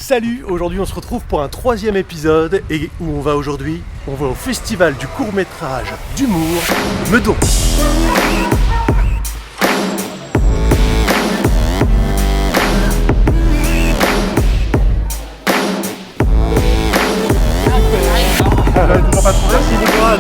Salut, aujourd'hui on se retrouve pour un troisième épisode et où on va aujourd'hui? On va au festival du court-métrage d'humour Meudon. Toujours pas trop bien, c'est Nicolas.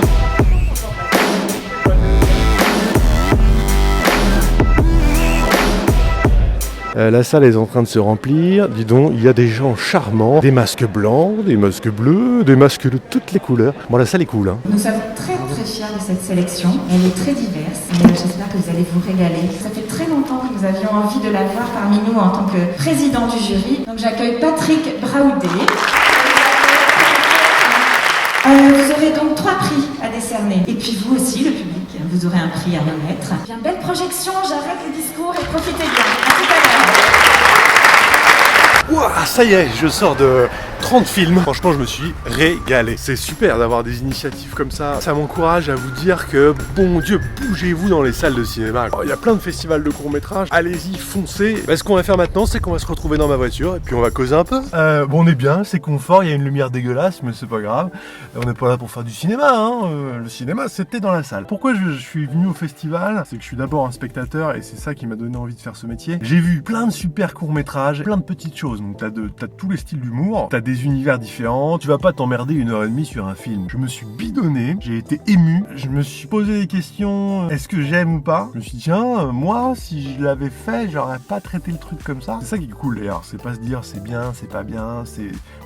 La salle est en train de se remplir, dis donc, il y a des gens charmants, des masques blancs, des masques bleus, des masques de toutes les couleurs. Bon, la salle est cool, hein. Nous sommes très fiers de cette sélection, elle est très diverse, et j'espère que vous allez vous régaler. Ça fait très longtemps que nous avions envie de la voir parmi nous en tant que président du jury. Donc j'accueille Patrick Braoudet. Vous aurez donc 3 prix à décerner. Et puis vous aussi, le public, vous aurez un prix à remettre. Bien, belle projection, j'arrête le discours et profitez bien. À tout à l'heure. Ouah, ça y est, je sors de 30 films. Franchement, je me suis régalé. C'est super d'avoir des initiatives comme ça. Ça m'encourage à vous dire que, bon Dieu, bougez-vous dans les salles de cinéma. Il y a plein de festivals de court-métrage. Allez-y, foncez. Ce qu'on va faire maintenant, c'est qu'on va se retrouver dans ma voiture et puis on va causer un peu. Bon, on est bien, c'est confort. Il y a une lumière dégueulasse, mais c'est pas grave. On n'est pas là pour faire du cinéma, hein. Le cinéma, c'était dans la salle. Pourquoi je suis venu au festival? C'est que je suis d'abord un spectateur et c'est ça qui m'a donné envie de faire ce métier. J'ai vu plein de super courts-métrages, plein de petites choses. Donc t'as tous les styles d'humour, t'as des univers différents, tu vas pas t'emmerder 1h30 sur un film. Je me suis bidonné, j'ai été ému, je me suis posé des questions, est-ce que j'aime ou pas? Je me suis dit tiens, moi si je l'avais fait, j'aurais pas traité le truc comme ça. C'est ça qui est cool d'ailleurs, c'est pas se dire c'est bien, c'est pas bien,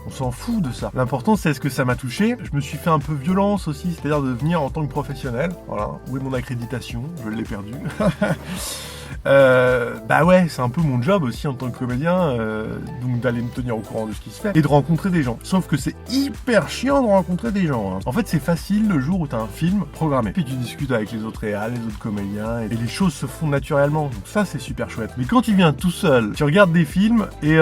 on s'en fout de ça. L'important c'est est-ce que ça m'a touché. Je me suis fait un peu violence aussi, c'est-à-dire de venir en tant que professionnel. Voilà, où est mon accréditation? Je l'ai perdue. Bah ouais, c'est un peu mon job aussi en tant que comédien, donc d'aller me tenir au courant de ce qui se fait et de rencontrer des gens. Sauf que c'est hyper chiant de rencontrer des gens, hein. En fait, c'est facile le jour où t'as un film programmé. Puis tu discutes avec les autres réals, les autres comédiens, et les choses se font naturellement. Donc ça, c'est super chouette. Mais quand tu viens tout seul, tu regardes des films et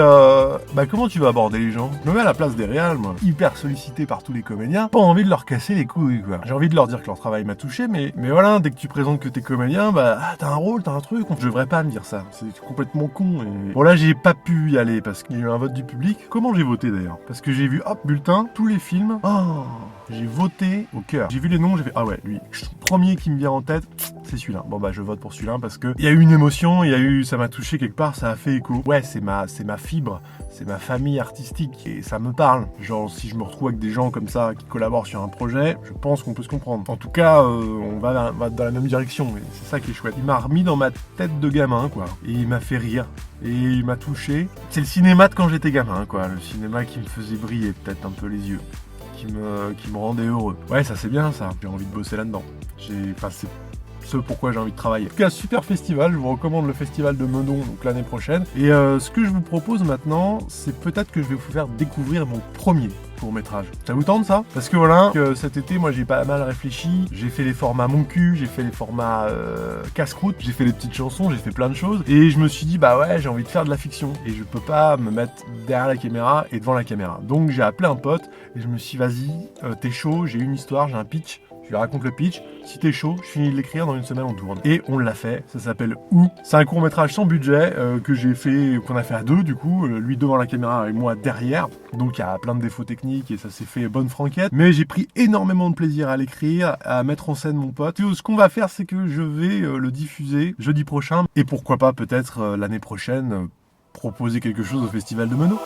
comment tu vas aborder les gens? Je me mets à la place des réals, moi, hyper sollicité par tous les comédiens, pas envie de leur casser les couilles, quoi. J'ai envie de leur dire que leur travail m'a touché, mais voilà, dès que tu présentes que t'es comédien, t'as un rôle, t'as un truc. Je devrais pas me dire ça, c'est complètement con. Et... Bon là j'ai pas pu y aller parce qu'il y a eu un vote du public. Comment j'ai voté d'ailleurs? Parce que j'ai vu, hop, bulletin, tous les films. Oh, j'ai voté au cœur. J'ai vu les noms, j'ai fait, ah ouais, lui, premier qui me vient en tête, c'est celui-là. Bon je vote pour celui-là parce que il y a eu une émotion, ça m'a touché quelque part, ça a fait écho. Ouais, c'est ma fibre, c'est ma famille artistique et ça me parle. Genre si je me retrouve avec des gens comme ça qui collaborent sur un projet, je pense qu'on peut se comprendre. En tout cas, on va dans la même direction et c'est ça qui est chouette. Il m'a remis dans ma tête de gamin, quoi. Et il m'a fait rire. Et il m'a touché. C'est le cinéma de quand j'étais gamin, quoi. Le cinéma qui me faisait briller peut-être un peu les yeux. Qui me rendait heureux. Ouais, ça c'est bien ça. J'ai envie de bosser là-dedans. C'est ce pourquoi j'ai envie de travailler. En tout cas, super festival. Je vous recommande le festival de Meudon, donc l'année prochaine. Et ce que je vous propose maintenant, c'est peut-être que je vais vous faire découvrir mon premier court-métrage. Ça vous tente ça? Parce que voilà, cet été, moi j'ai pas mal réfléchi. J'ai fait les formats mon cul, j'ai fait les formats casse-croûte, j'ai fait les petites chansons, j'ai fait plein de choses. Et je me suis dit, bah ouais, j'ai envie de faire de la fiction. Et je peux pas me mettre derrière la caméra et devant la caméra. Donc j'ai appelé un pote et je me suis dit, vas-y, t'es chaud, j'ai une histoire, j'ai un pitch. Je lui raconte le pitch, si t'es chaud, je finis de l'écrire, dans une semaine on tourne. Et on l'a fait, ça s'appelle Où. C'est un court-métrage sans budget qu'on a fait à deux du coup, lui devant la caméra et moi derrière. Donc il y a plein de défauts techniques et ça s'est fait bonne franquette. Mais j'ai pris énormément de plaisir à l'écrire, à mettre en scène mon pote. Et ce qu'on va faire, c'est que je vais le diffuser jeudi prochain et pourquoi pas peut-être l'année prochaine proposer quelque chose au Festival de Meudon.